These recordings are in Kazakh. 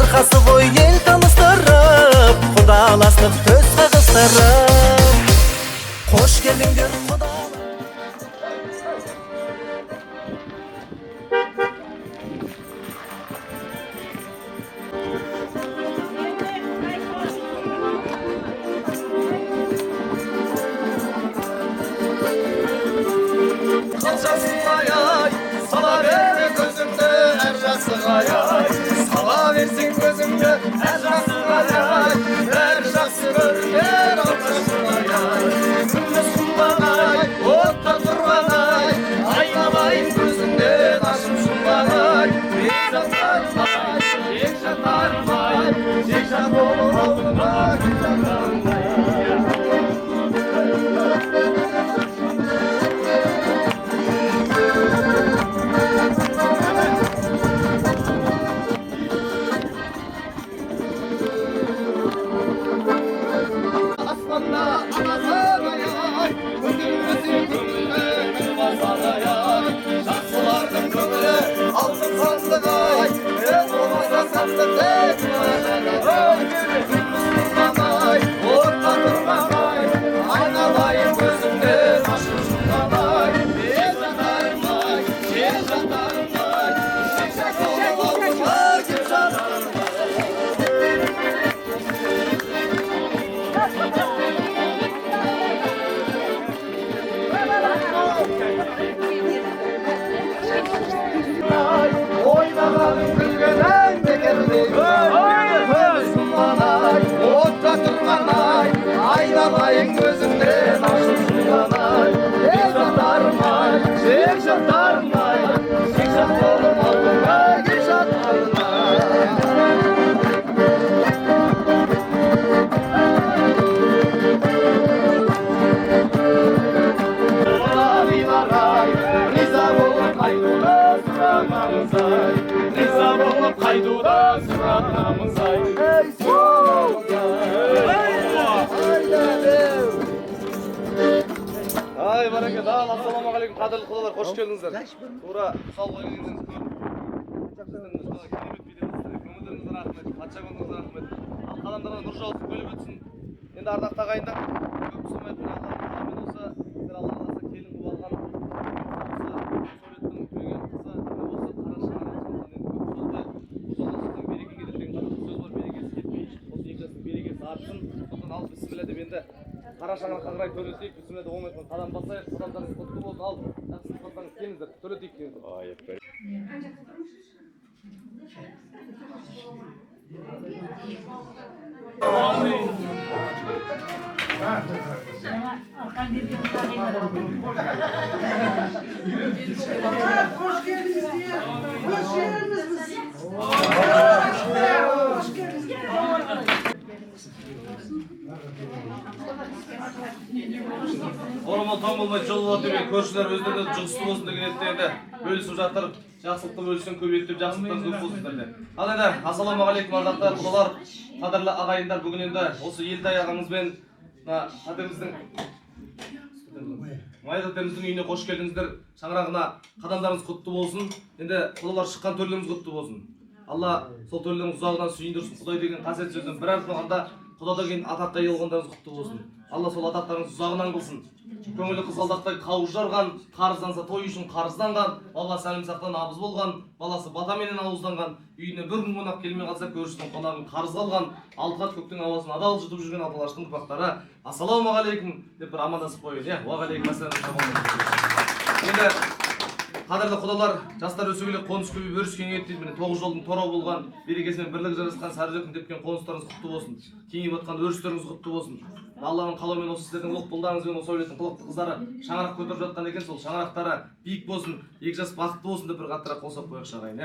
арқасы бой ел таныстырып, құдаластық төс қағыстырып. Қош келдіңдер құда. Sala ver gözümde her jasıgay, sala versin gözümde her jasıgay, her jası görünür altaşıgay, gündüz kullanay, otta turganay, aynalayın gözümde taşım şunlanay, tek jatarmay, tek jatarmay, tek jat olur aldığına jatarmay. Aynalayın gözümde taşım şunlanay, tek jatarmay, tek jatarmay, tek jat olur aldığına tek jatarmay. Riza bolup kayduda suratmamızay, riza bolup kayduda suratmamızay. Ay barakat, assalamu alaikum, qadrli qudalar, hoş geldingizlar. To'g'ri, sog' bo'lingiz. Ko'ngilingizga rahmat, qancha ko'ngilingizga rahmat. Qadamlarga nur javob bo'lib o'tsin. Endi ardaqda aqayinda ko'p so'maydi. Men olsa, sizlar Alloh razı kelin bo'lib olgan. So'yetning ko'ygan qilsa, men olsa qarashgan endi ko'p so'zda. Bu so'zdan berigi keladigan so'z bor, berigisi ketmaydi. O'zi ikkisining berigisi artsin. So'zdan al bismillah deb endi qarashanglar qag'ray to'lesek, bismillah deb olmayman. Qadam basayық, qadamlarınız qutlu bo'lsin. Al, yaxshi qilsangiz kelingizlar, to'letik kelingizlar. Ayıp. Hoş geldiniz diye. Hoş geldiniz biz. Hoş geldiniz. Oramol tam olmay жол болады деп көршілер өздеріне жұғысты болсын деген ниетте бөлісіп жатыр. Жақсылықты бөлісін көбейтіп, жақсылықтан көп болсындар деп. Ал енді ассалаумағалейкум ардақты құдалар, қадірлі ағайындар, бүгін енді осы Елтай ағамызбен Майдатеміздің үйіне қош келдіңіздер. Шаңырағына қадамдарыңыз құтты болсын. Енді құдалар шыққан төрлеріңіз құтты болсын. Алла сол төрлеріңіз ұзағынан сүйіндірсін. Құдай деген қасиет сөздің бір әріп болғанда Құда деген атаққа ие болғандарыңыз құтты болсын. Алла сол атақтарыңыз ұзағынан қылсын. Көңілі қызғалдақтай қауыз жарған, қарызданса той үшін қарызданған, бала сәлімсақтан абыз болған, баласы батаменен ауызданған, үйіне бір күн қонақ келмей қалса көршісінің қонағын қарыз қалған, алты қат көктің ауасын адал жұтып жүрген аталаштың ұрпақтары ассалаумағалейкум деп бір амандасып қойын. Уағалейкум ассалам. Енді қадірлі құдалар, жастар өсе келе қоныс көбейіп өріс кеңейіп дейді. Міне 9 жолдың торау болған, берекесімен бірлігі жарасқан сәрі тепкен қоныстарыңыз құтты болсын. Кеңейіп жатқан өрістеріңіз құтты болсын. Алланың қалауымен осы сіздердің ұлық бұлдарыңызбен осы ойлайтын қылықты қыздары шаңырақ көтеріп жатқан екен, сол шаңырақтары биік болсын, екі жас бақытты болсын деп бір қаттырақ қосып қояйықшы ағайын.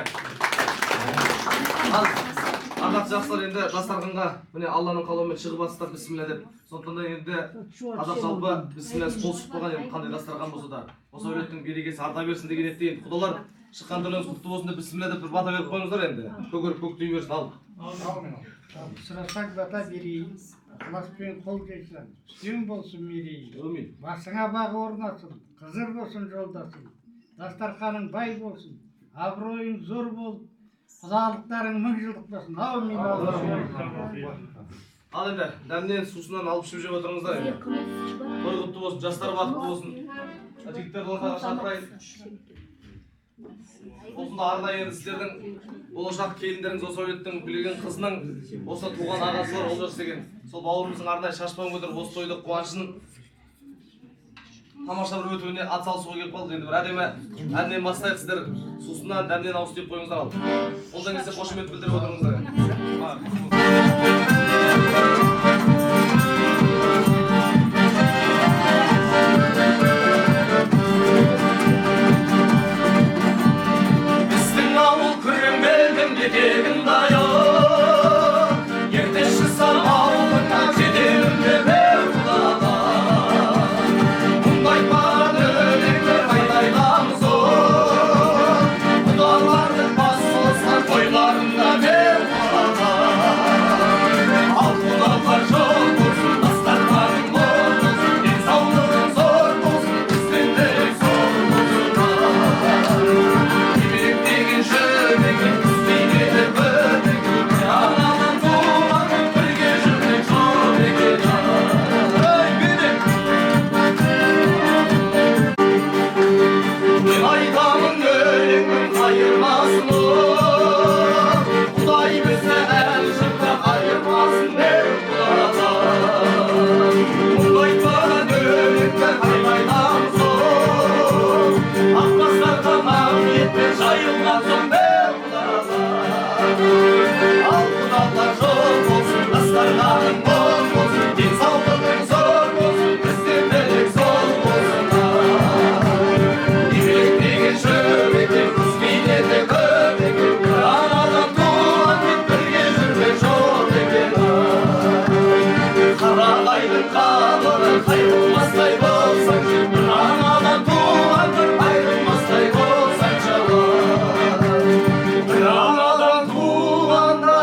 Ардақты жастар, енді дастарханға міне Алланың қалауымен шығып атыстар бісміллә деп. Сондықтан да енді қазақ жалпы бісмілләсіз қол сұқып қойған, енді қандай дастархан болса да осы әулеттің берекесі арта берсін деген ниетте енді құдалар шыққан түрлеріңіз құтты болсын деп бісміллә деп бір бата беріп қойыңыздар енді. Көгеріп көк түй берсін. Ал. Сұрасақ бата берейін. Ықыласпен қол келсін. Үстем болсын мерейін. Басыңа бағы орнасын. Қызыр болсын жолдасың. Дастарханың бай болсын. Абыройың зор болып, Құдалықтарың 1000 жылдық болсын. Аумин. Ал енді дәмнен сусынан алып ішіп жеп отырыңыздар енді. Той құтты болсын, жастар бақытты болсын. Жігіттерді ортаға шақырайын. Осында арнайы енді сіздердің болашақ келіндеріңіз осы әулеттің білеген қызының осы туған ағасы бар Олжас деген сол бауырымыздың арнайы шашбауын көтеріп осы тойды қуанышын тамаша бір өтуіне атсалысуға келіп қалды. Енді бір әдемі әннен бастайық, сіздер сусыннан дәмнен ауыз тиіп қойыңыздар ал. Қолдан келсе қошемет білдіріп отырыңыздар. Біздің ауыл күреңбелдің етегін дайы, ерте шықсам ауылына жетемін бер құлаға. Мұндай барды өлеңді қайда айтамыз о, құдалардың бас қосқан тойларында бер құлаға. Ал құдалар жол болсын, дастарханың мол болсын, денсаулығың зор болсын, біздің тілек зор болсын. Кебек деген жүрмеген, күзбейді бөлмеген, анадан туған бірге жүрмек жол екен. Мен айтамын өлеңнің қайырмасын о, Құдай бізді әл жұртта айырмасын бер құлаға. Мұндай баған өлеңді қайда айтамыз о, ақбастардан ақ етпен жайылған соң бер құлаға. Ал құдалар жол болсын, дастарханың мол болсын, денсаулығың зор болсын, бізден тілек зор болсын. Кебек деген жүрмеген, күзбейді көбеген, анадан туған мен бірге жүрмек жол екен. Қарағайдың қамыры қайрылмастай болсаң, бір анадан туған бір айрылмастай болсаң бір анадан туғандар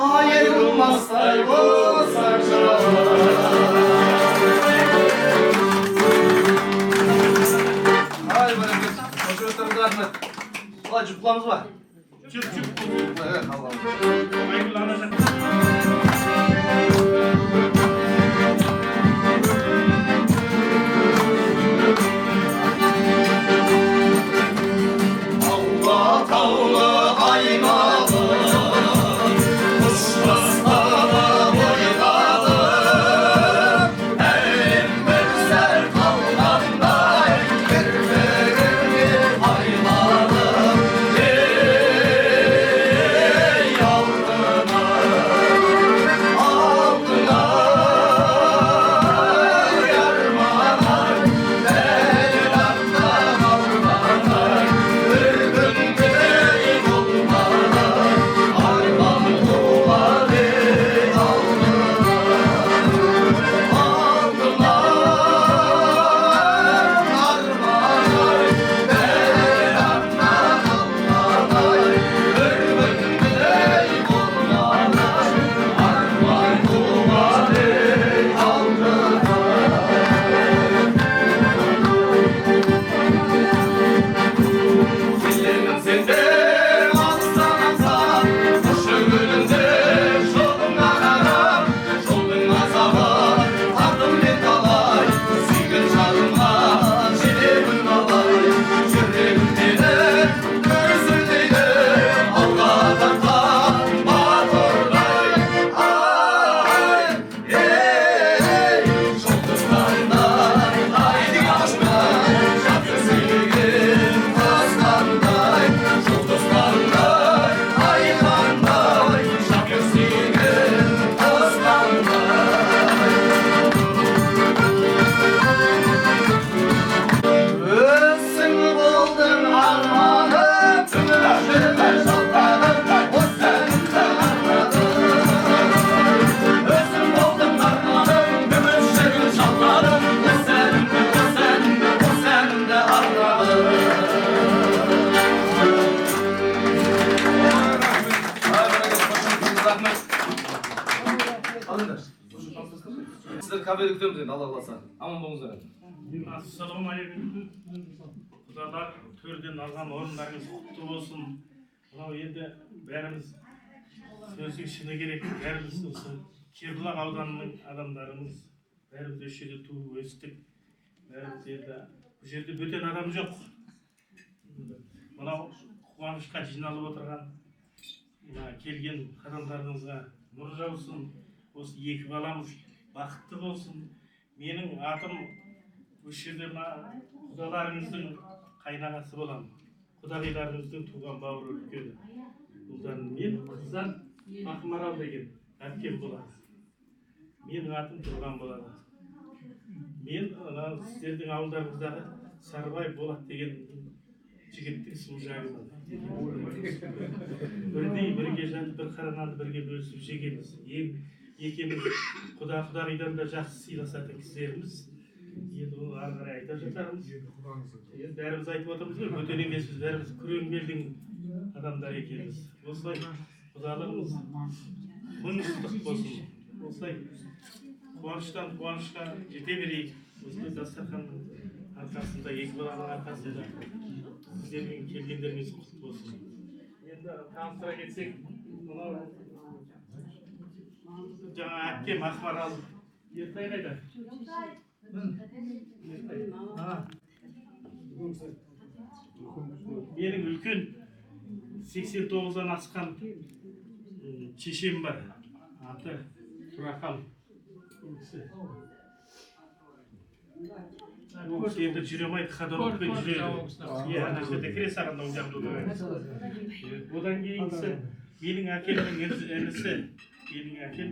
айрылмастай болсаң Ай, бәрекелді. Қошеметтеріңізге рахмет. Қалай жүк қыламыз ба? Жүк. Қалғаны. Алла таулы аймағы, құш бастағы бойдағы, әлем бір сәл қалғандай, бір-біріне айланып, ей алтынай, алтынай, арманай, бәлғамдан алданай, бір күндей болмадай, арман туған ей Келемін сендер алыстан қошы гүлінде жолыңа қарап, жолдың азабы тартым мен талай, сүйген жарыма жетемін қалай. Жүрегімдегі көзілдейді алға тартқан батырдай, ай, ей, жұлдыздардай айдың ашқан жатыр сүйген қасқандай, жұлдыздардай айқандай жатыр сүйген қасқандай. Өзің болдың арманым, жүрме жалғаным, осы әнімді арнадым. Өзің болдың арманым, күміс жүргін жалғаным, осы әнімді арнадым. Сіздер кафеде күтеміз енді, Алла қаласа. Аман болыңыздар енді. Ассалаумағалейкум. Құдалар төрден алған орындарыңыз құтты болсын. Мынау енді бәріміз сөздің шыны керек, бәріміз осы Кербұлақ ауданының адамдарымыз, бәріміз осы жерде туып өстік, бәріміз енді бұл жерде бөтен адам жоқ. Мынау қуанышқа жиналып отырған, келген адамдарыңызға нұр жаусын, осы екі баламыз бақытты болсын. Менің атым осы жерде құдаларыңыздың қайнағасы боламын. Құдағиларыңыздың туған бауыры үлкені. Мен қыздан Ақмарал деген әпкем болады. Менің атым Тұрған болады. Мен сіздердің ауылдарыңыздағы Сарыбай Болат деген жігіттің сұлжағымын. Бірге жатып, бір қара нанды бірге бөлісіп жегенбіз. Екеуміз құдағидан да жақсы сыйласатын кісілеріміз. Енді оны ары қарай айта жатармыз. Бәріміз айтып отырмыз ғой, бөтен емеспіз, бәріміз күрең белдің адамдар екенбіз. Осылай құдалығымыз мың-жылдық болсын. Осылай қуаныштан қуанышқа жете берейік. Осылай дастарханның арқасында, екі баланың арқасында сіздердің келгендеріңіз құтты болсын. Енді таныстыра кетсек, мынау жаңа әпкем Ақмарал. Ертай қайда? Менің үлкен 89-дан асқан шешем бар. Аты Тұрақам. Ол кісі енді жүре алмайды, ходоровпен жүреді. Ана жерде кіре сағанда ол жақта отырады. Одан кейінгісі менің әкемнің інісі, менің әкем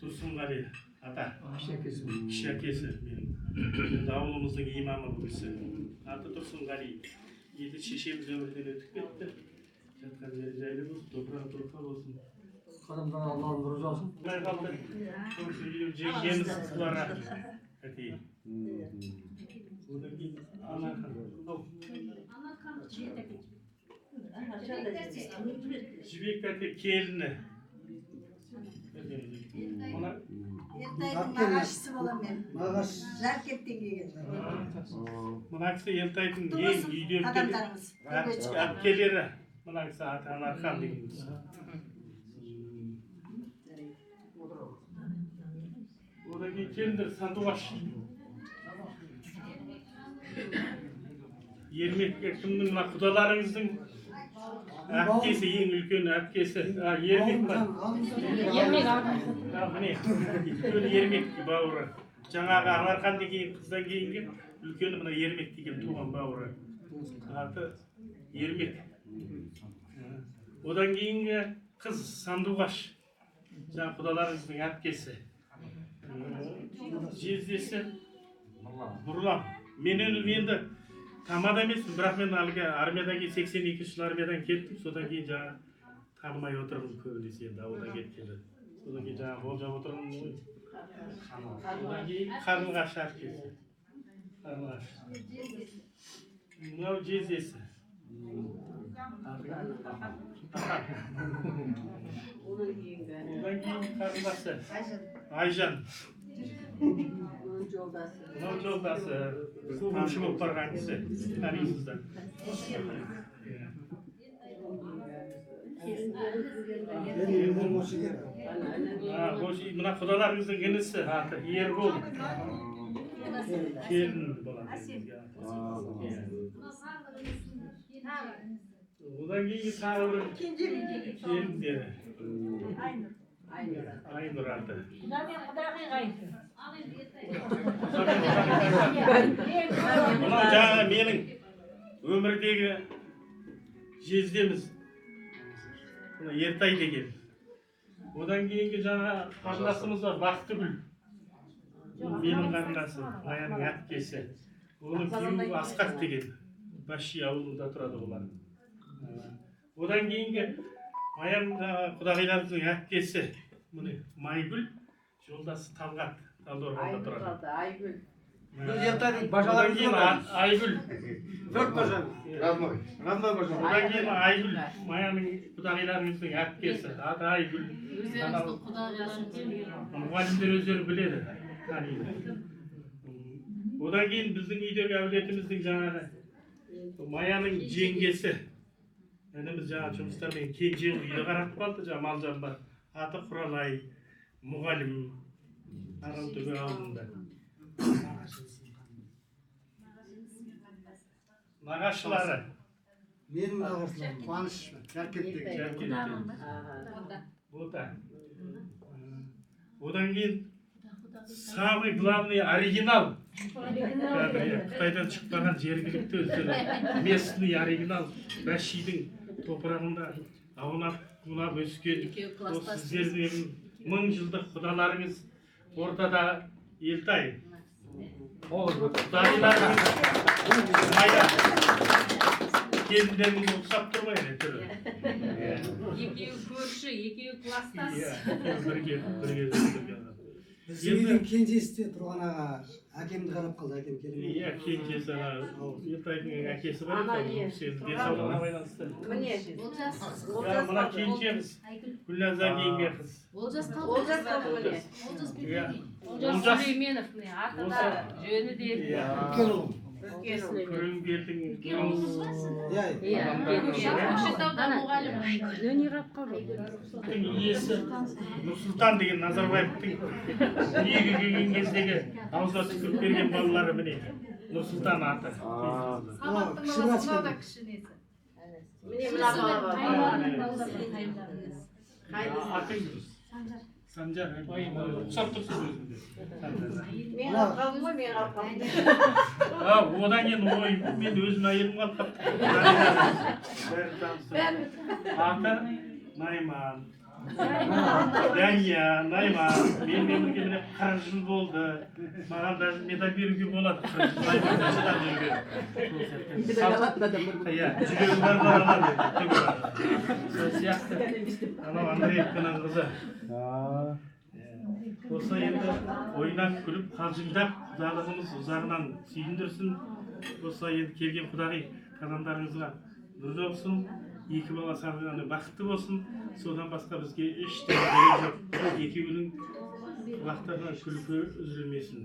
Тұрсынғали ата. Кіші әкесі менің. Ауылымыздың имамы бұл кісі. Аты Тұрсынғали. Енді шешеміз өмірден өтіп кетті. Жатқан жері жайлы болсын, топырағы торқа болсын. Қадамдан Аллахның нұры жаусын. Құдай қалды. Жеңгеміз Құлара әкей. Одан кейін Анархан. Жібек әке келіні. Ертайдың нағашысы болам мен. Жаркеттен келген. Мына кісі Ертайдың ең үйден әпкелері. Мына кісі аты Анархан деген кісі. Одан кейін келіндер Сандуғаш. Ермек кімнің мына құдаларыңыздың әпкесі, ең үлкен әпкесі. Ермек бар. Міне, үлкен Ермек бауыры. Жаңағы Анархан деген қыздан кейінгі үлкені мына Ермек деген туған бауыры. Аты Ермек. Одан кейінгі қыз Сандуғаш. Жаңа құдаларыңыздың әпкесі. Жездесі Нұрлан. Мен енді тамада емеспін, бірақ мен армиядан кейін 82 жыл армиядан кеттім. Содан кейін жаңа танымай отырмын көбінесе енді ауылдан кеткенде. Содан кейін жаңа болжап отырмын ғой. Содан кейін Қарлығаш әпкесі. Қарлығаш. Мынау жездесі. Одан кейін қарындасы Айжан. Мынау жолдасы қуғыншы болып барған кісі. Танисыздар. Мына құдаларыңыздың інісі аты Ербол. Келін болады. Одан кейін тағы бір келіндері. Айнұр аты. Мынау жаңа менің өмірдегі жездеміз. Ертай деген. Одан кейінгі жаңа қарындасымыз бар, Бақтыгүл. Менің қарындасым, Маяның әпкесі. Оның күйеуі Асқат деген. Басши ауылында тұрады олар. Одан кейінгі Маян құдағиларымыздың әпкесі. Майгүл, жолдасы Талғат. Талдықорғанда тұрады. Айгүл. Одан кейін Айгүл. Родной бажан. Одан кейін Айгүл, Маяның құдағиларымыздың әпкесі. Аты Айгүл. Өздеріңіздің құдағиларыңыз. Мұғалімдер өздері біледі. Одан кейін біздің үйдегі әулетіміздің жаңағы Маяның жеңгесі. ініміз жаңа жұмыстармен кенже үйді қарап қалды, жаңа Малжан бар. Аты Құралай, мұғалім, Аралтөбе ауылында. Нағашылары. Менің нағашыларым Қуаныш Жаркеттегі. Бота. Одан кейін самый главный оригинал. Қытайдан шықпаған жергілікті өздері местный оригинал Рашидың топырағында аунап қунап өскен осы сіздердің 1000 жылдық құдаларыңыз ортада Елтай. Құдайларыңыз майда келіндеріңіз ұқсап тұрмайды түрі. Екеуі көрші, екеуі кластас. Бірге. Біздің үйдің кенжесі тұрған аға әкемді қарап қалды, әкем келмеді. Иә, кенжесі Елтайдың әкесі бар екен, денсаулығына байланысты. Мына кенжеміз Гүлназа кейінгі қыз. Олжас қалды. Олжас Сүлейменов, аты да, жөні де. Үлкен ұлым. Күрінгелдің Көкшетауда мұғалім. иесі Нұрсұлтан деген Назарбаевтың дүниеге келген кездегі аузына түкіріп берген балалары міне Нұрсұлтан аты. Саматтың баласына да кішінесі. Атың Санжар, ұқсап тұрсыз өзінде. Мен алқабым ғой, мен алқабым. Одан кейін ой, мен өзім әйелім қалып аты Найман. Дәния, Найман. Мен өмірге міне 40 жыл болды. Маған даже медаль беруге болады. 40 жыл Найманда шыдап жүрген. Иә, жүрегі бар алады. Сол сияқты. Анау Андреевканың қызы. Осы енді ойнап күліп қалжыңдап құдалығымыз ұзағынан сүйіндірсін. Осы енді келген құдағи қадамдарыңызға нұр жаусын, екі бала сағынғаны бақытты болсын. Содан басқа бізге ештеңе керек жоқ. Екеуінің құлақтарынан күлкі үзілмесін.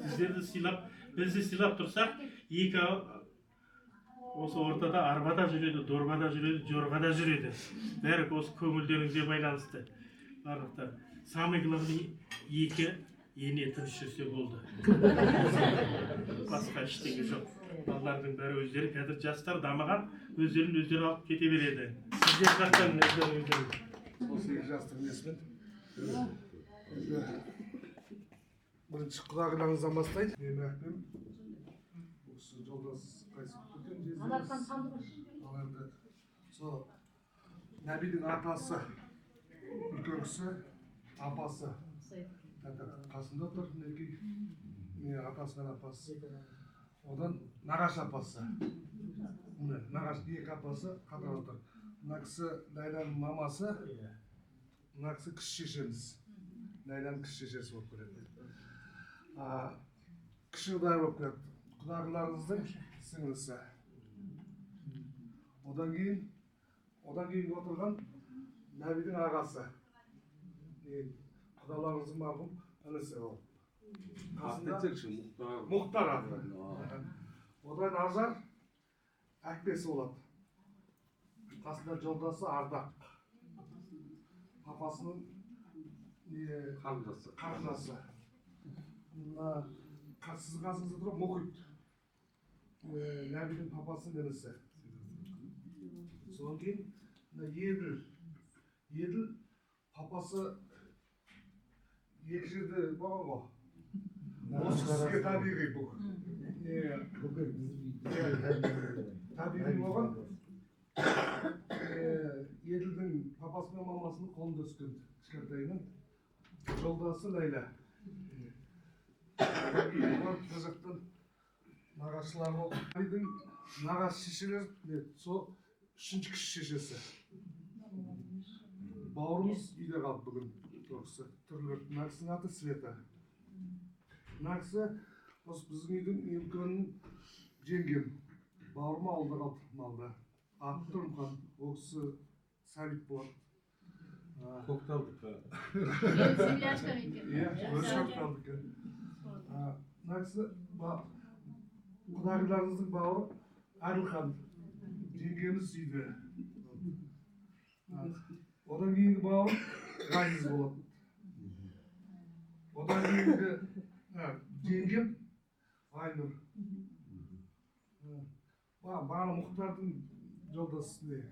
Сіздерді сыйлап, бізді сыйлап тұрсақ, екі осы ортада арбада жүреді, дорбада жүреді, жорғада жүреді. Бәрі осы көңілдеріңізге байланысты. Барлықтар. Самый главный екі ене тыныш жүрсе болды. Басқа ештеңе жоқ. Балалардың бәрі өздері қазір жастар дамыған, өздерін өздері алып кете береді. Сіздер жақтан өздерін. Осы екі жастың несімен бірінші құдағиларыңыздан бастайды. Менің әкем осы жолдас қайсып кеткен жезіміз. Ал енді сол Нәбидің атасы үлкен кісі, апасы қасында тұр, не атасы мен апасы. Одан нағаш апасы. Нағаш екі апасы қатар отыр. Мына кісі Ләйләнің мамасы, мына кісі кіші шешеміз. Ләйләнің кіші шешесі болып келеді. Кіші құдай болып келеді. Құдағыларыңыздың сіңлісі. Одан кейін отырған Нәбидің ағасы. Құдаларыңыздың марқұм інісі ол. Мұхтар аты. Одан Ажар әкпесі болады. Қасында жолдасы Ардақ. Папасының қарындасы. Сіздің қасыңызда тұрып Мұхит. Нәбидің папасының інісі. Содан кейін Еділ папасы екі жерде болған ғой. Осы сізге табиғи бұл. Табиғи болған. Еділдің папасы мен мамасының қолында өскен кішкентайының жолдасы Ләйлә. Бұл жақтан нағашылар болды. Нәбидің нағаш шешелер сол үшінші кіші шешесі. Бауырымыз үйде қалды бүгін. Түрлі. Мына кісінің аты Света. Мына кісі осы біздің үйдің үлкенін жеңгем. Бауырыма ауылда қалды малда. Аты Тұрымхан. Ол кісі Сәбит болады. Көкталдық. Иә, Көкталдық. Мына кісі құдағиларыңыздың бауыры Әділхан. Жеңгеміз үйде. Одан кейінгі бауырым Ғазиз болатын. Одан кейінгі жеңгем Айнұр. Бана Мұхтардың жолдасы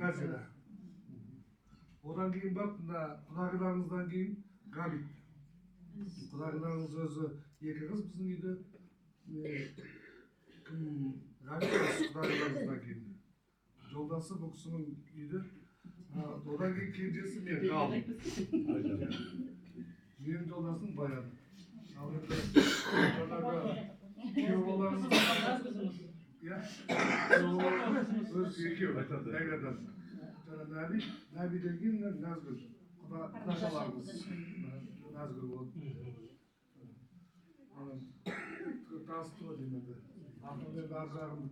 Назира. Одан кейін бап, құдағиларыңыздан кейін Ғабит. Құдағиларыңыз өзі екі қыз біздің үйде. Ғабит құдағиларыңыздан кейін. Жолдасы бұл кісінің үйде. Одан кейін кенжесі мен қалдым. Менің жолдасым Баян. Ал енді жаңағы күйеу балаңыз өз екеу қайрадан. Нәбиден кейін Назгүл. Құдашаларымыз Назгүл болды. Танысты ғой деймін енді. Ақылмен ар жағын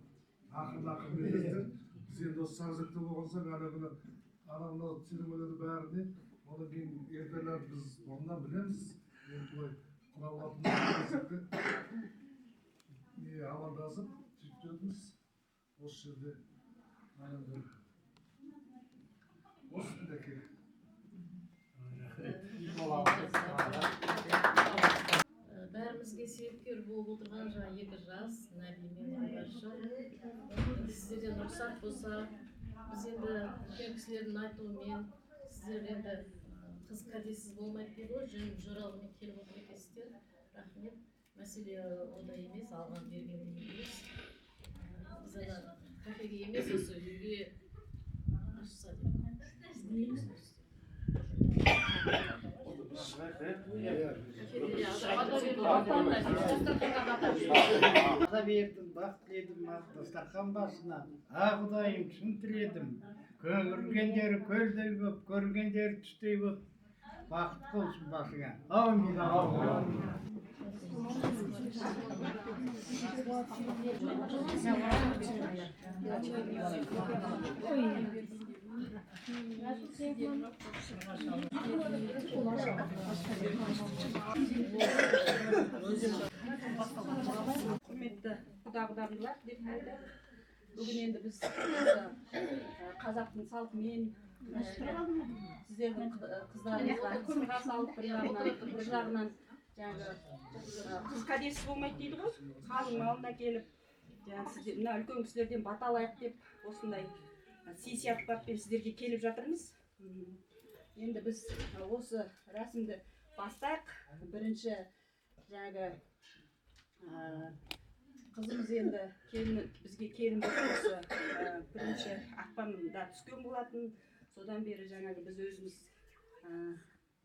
ақыл бересіздер. Біз енді осы сарзакта болған соң анау церемонияны бәріне одан кейін ертелер біз онdan білеміз. Енді былай құралатын амандасып сөйтіп жүрміз. Осы жерде осы мінекей. Бәрімізге себепкер болып отырған жаңа екі жас Нәби мен Айбарша. Сіздерден рұқсат болса, біз енді үлкен кісілердің айтуымен сіздер енді қыз кәдесіз болмайды дейді ғой, жоралғымен келіп отыр екенсіздер. Рахмет. Мәселе ондай емес, алған берген емес. Біз ана кафеге емес, осы үйге ашса деп. Ата бердім, бақ тіледім, дастархан басына. Құдайым, шын тіледім. Көргендері көлдей боп, көргендері түстей боп, бақыт болсын басыңа. Аумин. Құрметті құда-құдағилар деп айтады. Бүгін енді біз қазақтың салтымен сіздердің қыздарыңызға сырға салып бір жағынан қыз кәдесіз болмайды дейді ғой. Қалың малын әкеліп, мына үлкен кісілерден бата алайық деп осындай сый-сияпатпен сіздерге келіп жатырмыз. Енді біз осы рәсімді бастайық. Бірінші қызымыз енді бізге келін осы бірінші ақпанда түскен болатын. Содан бері біз өзіміз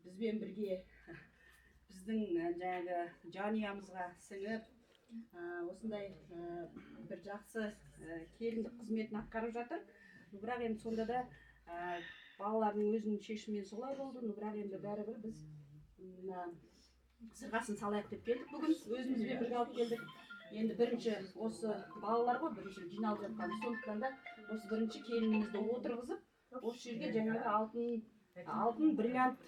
бізбен бірге біздің жанұямызға сіңіп осындай бір жақсы келіндік қызметін атқарып жатыр. Бірақ енді сонда да балалардың өзінің шешімімен солай болды. Бірақ енді бәрібір біз сырғасын салайық деп келдік бүгін. Өзімізбен бірге алып келдік. Енді бірінші осы балалар ғой, бірінші жиналып жатқан. Сондықтан да осы бірінші келінімізді отырғызып, осы жерге жаңағы алтын бриллиант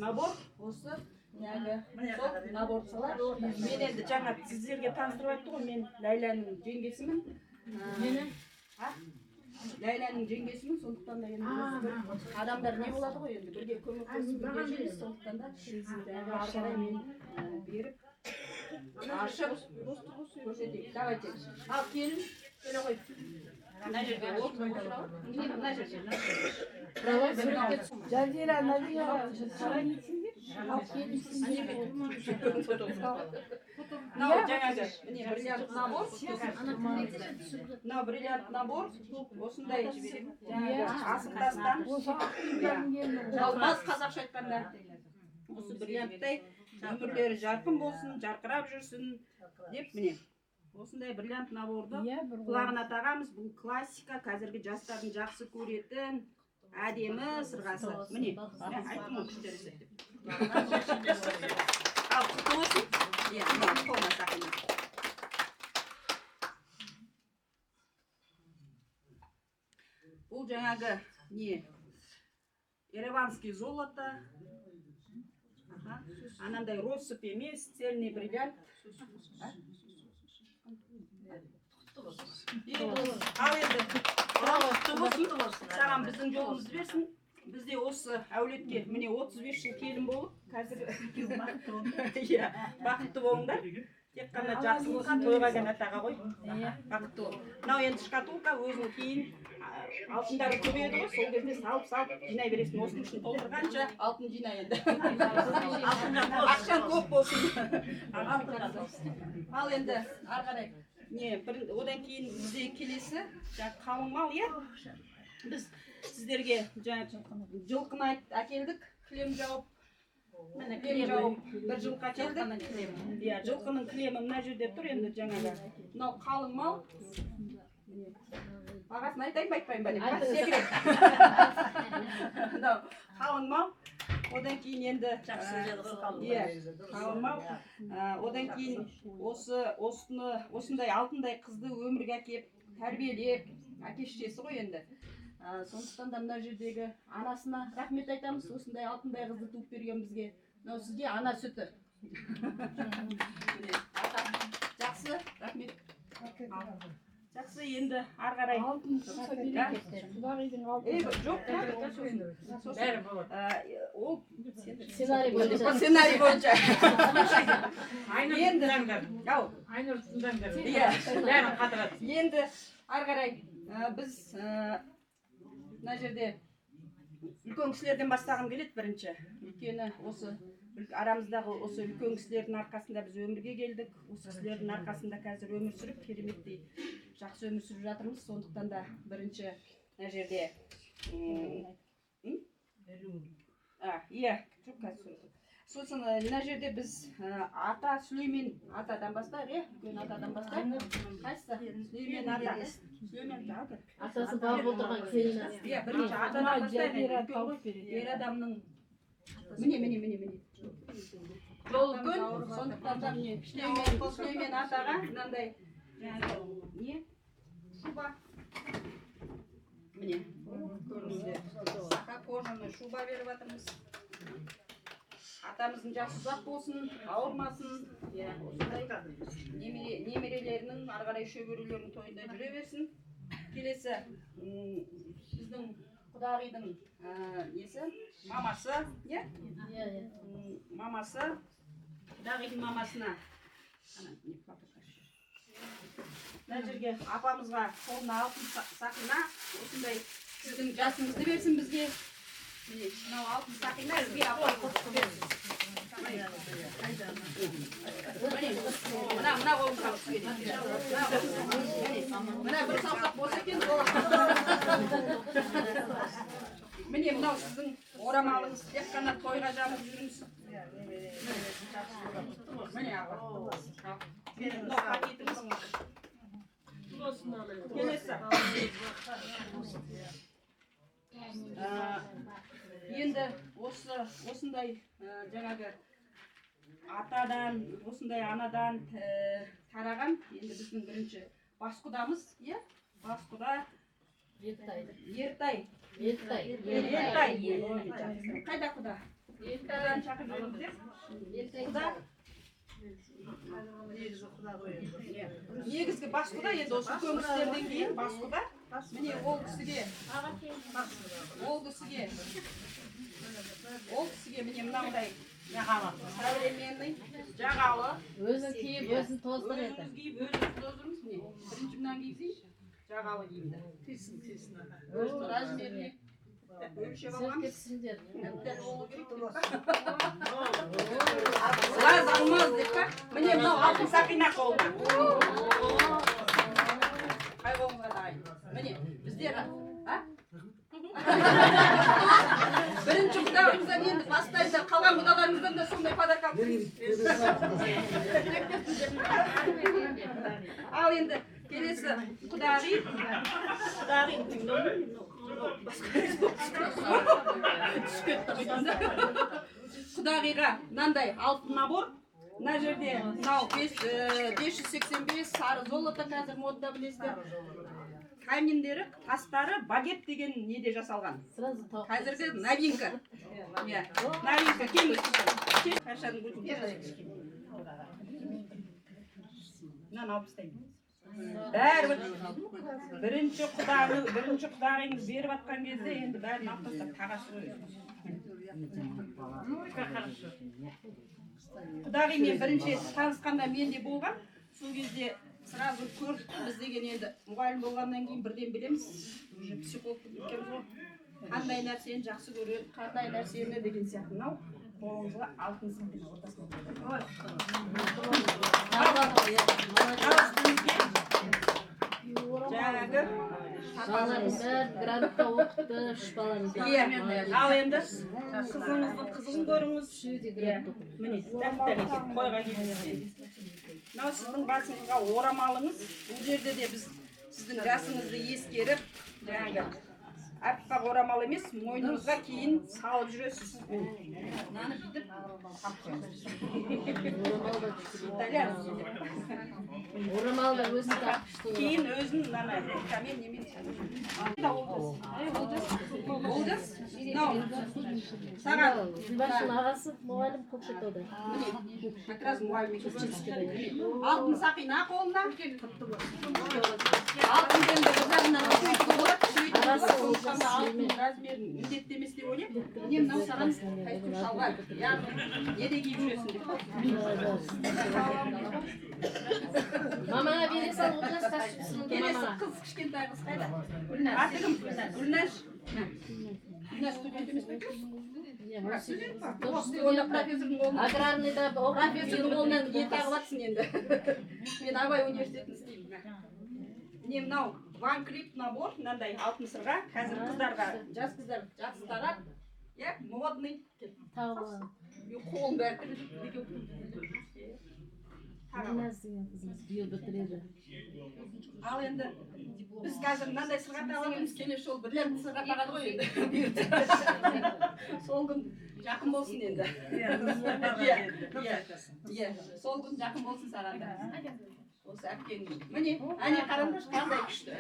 набор, осы сол набор салар. Мен енді жаңа сіздерге таныстырып айтты ғой, мен Ләйләнің жеңгесімін. Ләйләнің жеңгесімін, сондықтан да енді адамдар не болады ғой, енді бірге көмектесіп бірге жүрміз. Сондықтан да ары қарай мен беріп ашып көрсетейік. Давайте. Ал келін, келе ғой. Мына жерге мына жерге. Жазира, Назира, қарай кетсеңдер. Мынау жаңағы міне бриллиант набор. Мынау бриллиант набор. Осындай жаңағы асықтастан алмаз қазақша айтқанда. Осы бриллианттай өмірлері жарқын болсын, жарқырап жүрсін деп міне осындай бриллиант наборды құлағына тағамыз. Бұл классика, қазіргі жастардың жақсы көретін әдемі сырғасы. Міне, айттым ол күштересі деп. Ал құтты болсын. Бұл жаңағы не? Ереванский золото. Анандай россыпь емес, цельный бриллиант. ал енді құтты болсын саған біздің жолымызды берсін. Бізде осы әулетке міне 35 жыл келін болып, қазір иә, бақытты болыңдар. Тек қана жақсылық тойға ғана таға ғой. Бақытты бол. Мынау енді шкатулка өзің кейін алтындары көбейеді ғой, сол кезде салып жинай бересің. Осының үшін толтырғанша алтын жинай енді. Ақшаң көп болсын. Ал енді ары қарай одан кейін бізде келесі қалың мал, иә? Біз сіздерге жылқыны әкелдік, кілем жауып, бір жылқы әкелдік. Иә, жылқының кілемі мына жерде тұр енді жаңағы. Мынау қалың мал. Бағасын айтайын ба айтпайын ба деп. Секрет. Мынау қалың мал. Одан кейін енді қалың мал. Одан кейін осындай алтындай қызды өмірге әкеп, тәрбиелеп, әке-шешесі ғой енді. Сондықтан да мына жердегі анасына рахмет айтамыз, осындай алтындай қызды туып берген бізге. Мынау сізге ана сүті. Жақсы, рахмет. Жақсы, енді ары қарай. Ол сценарий бойынша. Енді ары қарай біз мына жерде үлкен кісілерден бастағым келеді бірінші. Өйткені осы арамыздағы осы үлкен кісілердің арқасында біз өмірге келдік. Осы кісілердің арқасында қазір өмір сүріп, кереметтей жақсы өмір сүріп жатырмыз. Сондықтан да бірінші мына жерде сосын мына жерде біз ата Сүлеймен атадан бастайық, үлкен атадан бастайық. Қайсысы? Сүлеймен ата. Атасы бағып отырған келіні. Бірінші атадан бастайық. Ер адамның міне. Жол үлкен, сондықтан да міне Сүлеймен атаға мынандай шуба. Міне, көріңіздер. Сақа кожаный шуба беріп жатырмыз. Атамыздың жасы ұзақ болсын, ауырмасын. Немерелерінің ары қарай шөберелерінің тойында жүре берсін. Келесі біздің құдағидың мамасы, мамасы, құдағидың мамасына мына жерге апамызға қолына алтын сақина, осындай сіздің жасыңызды берсін бізге. Мынау алтын сақина бізге апам құтты берсін. Мына қолымға түскен. Мына бір саусақ болса екен. Міне мынау сіздің орамалыңыз, тек қана тойға жабып жүріңіз. Міне апа. Мынау пакетіңіз. Келесі. Енді осындай жаңағы атадан, осындай анадан тараған, енді біздің бірінші бас құдамыз, бас құда Ертай. Қайда құда? Ертайдан шақырып жүріңіздер. Құда? Негізгі бас құда, енді осы үлкен кісілерден кейін бас құда. Міне ол кісіге міне мынандай современный жағалы. Өзін киіп, өзін тоздыр еді. Өзіміз киіп, өзіміз тоздырмыз міне. Бірінші мынан киіпсейші, жағалы киімді. Тесін. Размеріне өлшеп алғанбыз. Әбден олы керек деп па? Лаз алмаз деп па? Міне мынау алтын сақина қолда. Қай қолыңға дайын? Міне біздер бірінші құдағымыздан енді бастайды, қалған құдаларымыздан да сондай подарка ал енді келесі құдағи құдағиға мынандай алтын набор. Мына жерде мынау 585 сары золото қазір модда білесіздер. Камендері, тастары багет деген неде жасалған. Қазіргі новинка. Новинка. Келіңіз. Қашаның көзін. Мынаны алып тастаймын. бәрібір бірінші құдағыңыз беріп жатқан кезде енді бәрін алып тастап тағасы қойып. Құдағимен бірінші танысқанда мен де болған. Сол кезде сразу көрдік біз деген енді мұғалім болғаннан кейін бірден білеміз. Уже психолог екенбіз ғой. Қандай нәрсені жақсы көреді, қандай нәрсені деген сияқты. Мынау қолыңызға алтын сақина ортасына жаңағы балаларымыз бәрі грантта оқыды, 3 баламыз бар. ал енді қызығын көріңіз. Міне дәптер екен қойға келген. Мынау сіздің басыңызға орамалыңыз. Бұл жерде де біз сіздің жасыңызды ескеріп, жаңағы аппақ орамал емес, мойныңызға кейін салып жүресіз. Мынаны бүйтіп Орамал да өзі тақпышты. кейін өзін мынаны камен немен Олдас. Мынау саған Зибаштың ағасы мұғалім Көкшетауда. как раз мұғалім алтын сақина қолына. Алтын енді ұзағынан сөйтіп болады. Алтын размерін міндеттемес деп ойлаймын. Міне мынау саған костюм шалбар. Яғни неде киіп жүресің деп. Мамаға бере сал, Олжас тасып Келесі қыз, кішкентай қыз қайда? Аты кім? Гүлнәш. Гүлнәш студент емес пе? Студент па? Онда профессордың қолынан. Аграрныйда Профессордың қолынан ет ағып жатсың енді. Мен Абай университетін істеймін. Міне мынау Ван Клип набор, мынандай алтын сырға, қазір қыздарға, жас қыздар жақсы тағады. Я модный. тағы Қолын бәрі Гүлназ деген қызымыз биыл бітіреді. ал енді біз қазір мынандай сырға тағамыз келесі жолы бірлер сырға тағады ғой енді. Сол күн жақын болсын енді. Иә, сол күн жақын болсын саған да. Осы әпкең. Міне, әне қараңдаршы қандай күшті.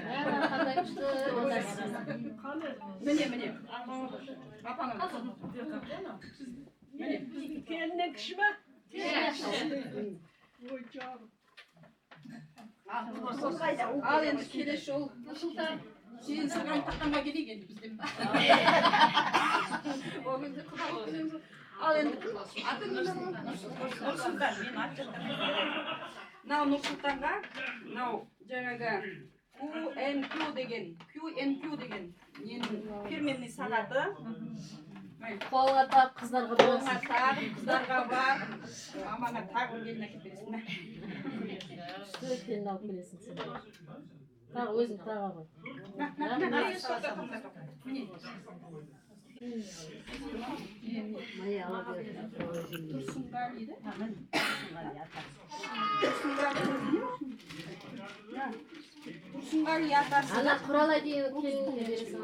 Қандай күшті Олжас. Міне. Апаңа. Міне. Келіннен кіші ма? Ал енді келесі жол сен сырғаны таққанға келейік енді бізде. Ол кезде құда өткіземіз. Ал енді Нұрсұлтан, мен ат жатырмын. Мынау Нұрсұлтанға, мынау жаңағы QNQ деген фирменный сағаты. Қолға тап қыздарға Қолға болсын. тағып, қыздарға бар. Мамаңа тағып келін әкеп бересің бе? Суреттерін алып келесің сен. Тағы өзің таға ғой. Тұрсынғали да? Тұрсынғали атасы. Ана Құралай деген келінге бересің.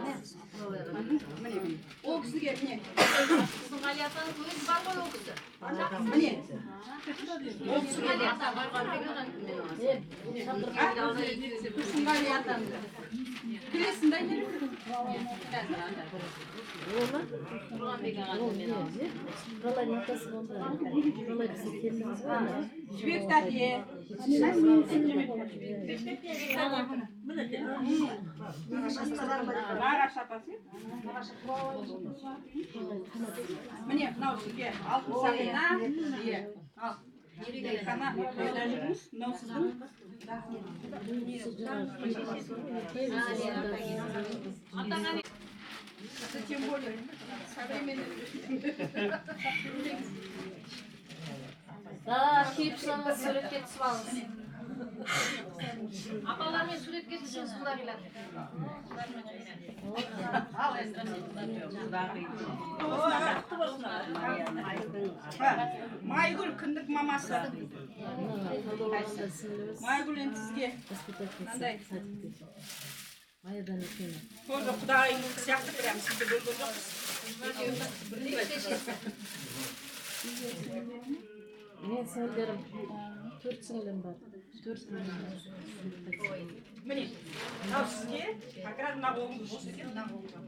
Ол кісіге міне. Тұрсынғали атаның өзі бар ғой ол кісі. Міне. Тұрсынғали ата бар ғой. Тұрсынғали атамды. Білесің бе не? Құралайдың атасы болды. Құралай бізде келдіңіз ғой. Жібек тәте. Нағаш апасы. Міне мынау сізге алтын сақина. Ал. Қана қойда жүріңіз. Мынау сіздің. Тем более современный. Да, киіп шығыңыз, суретке түсіп алыңыз. Апалармен суретке түсіңіз құда келеді. Майгүл кіндік мамасы. Майгүл енді сізге мынандай Маядан екені. тоже құдағайыңыз сияқты прям сізді бөлген жоқпыз. Мен сіңілдерім 4 сіңілім бар. 4 сіңілім бар. Міне, мынау сізге как раз мына қолыңыз бос екен, мына қолыңыз.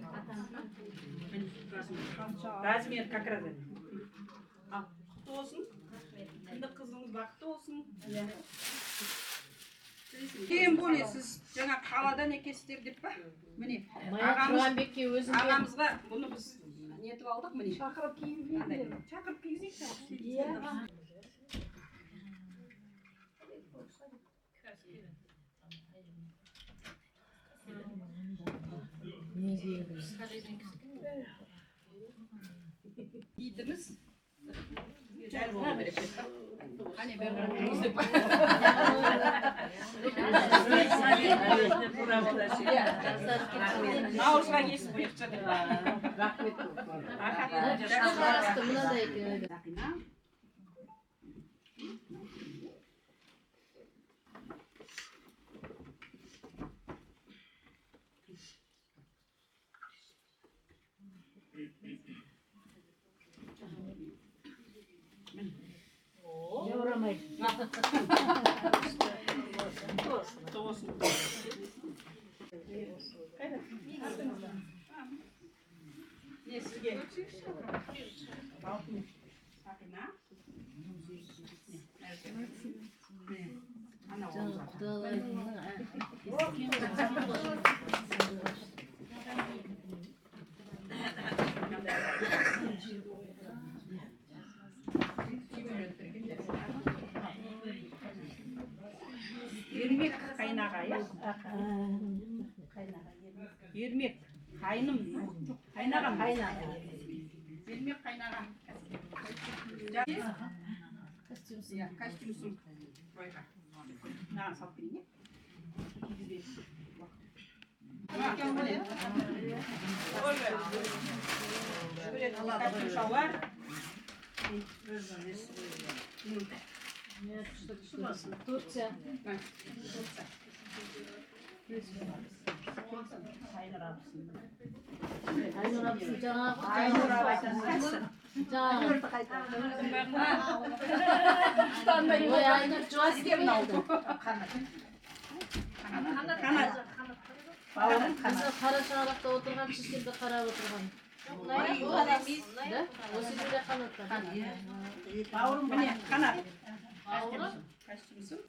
Размер как раз это. Құтты болсын. Кіндік қызыңыз бақытты болсын. Тем более сіз жаңа қаладан екенсіздер деп па? Міне, Тұрғанбекке өзім ағамызға бұны біз нетіп алдық міне. Шақырып киіп Шақырып кигізейік. Иә. Итіміз дәл болу керек деп па? Қане бәрін деп па? Наурызға кесіп бұйықша деп па? Рахмет. Не сізге? Сақина. Ана Ермек қайнаға, иә? Ермек қайным, қайнағам. Ермек қайнағам. Костюмсың. Маған салып берейін, Костюм шалбар. Турция. Айнұр абысын жаңағы ой Айнұр жуас кемін алды. Қызы қара шаңырақта отырған, шешкенде қарап отырған. Осы жерде қанаттан. Бауырым міне қанат. Бауырым? Костюмсың.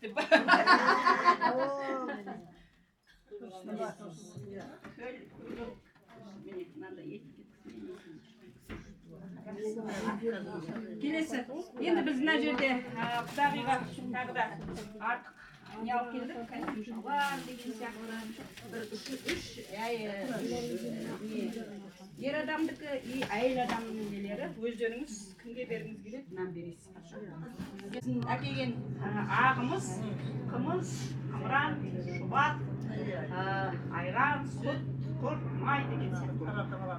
Келесі, енді біз мына жерде құдағиға тағы да артық не алып келдік, костюм шалбар деген сияқты бір үш ер адамдікі и әйел адамның нелері өздеріңіз кімге бергіңіз келеді, мынаны бересіз. Біздің әкелген ағымыз, қымыз, қамыран, шұбат, айран, сүт, құрт, май деген сияқты.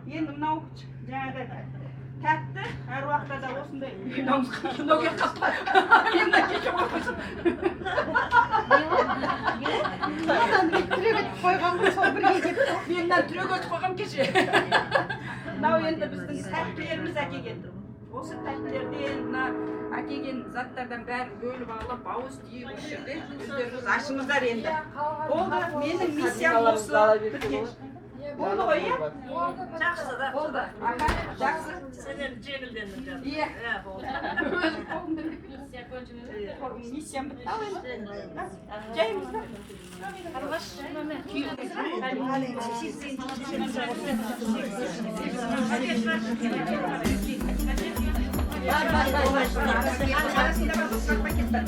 Енді мынау жаңағы тәтті, әр уақытта да осындай мынауымызға шыноге қаппа. Мен де кеше қойсын. Түрегетіп қойған ғой сол бірге деп. Менен түрегетіп қойғам кеше. Мынау енді біздің тәттілеріміз әкелген. Осы тәттілерден, мына әкелген заттардан бәрін бөліп алып, ауыз тиіп осы жерде өздеріңіз ашыңыздар енді. Болды, менің миссиям осы. Болды ғой, иә? Жақсы да. Болды. Жақсы. Сенен жеңілденді. Иә. Өзім қолымды миссиям бітті. Ал енді. Жайымыз ба? Қарғаш. Бар. Арасында бар, пакет бар.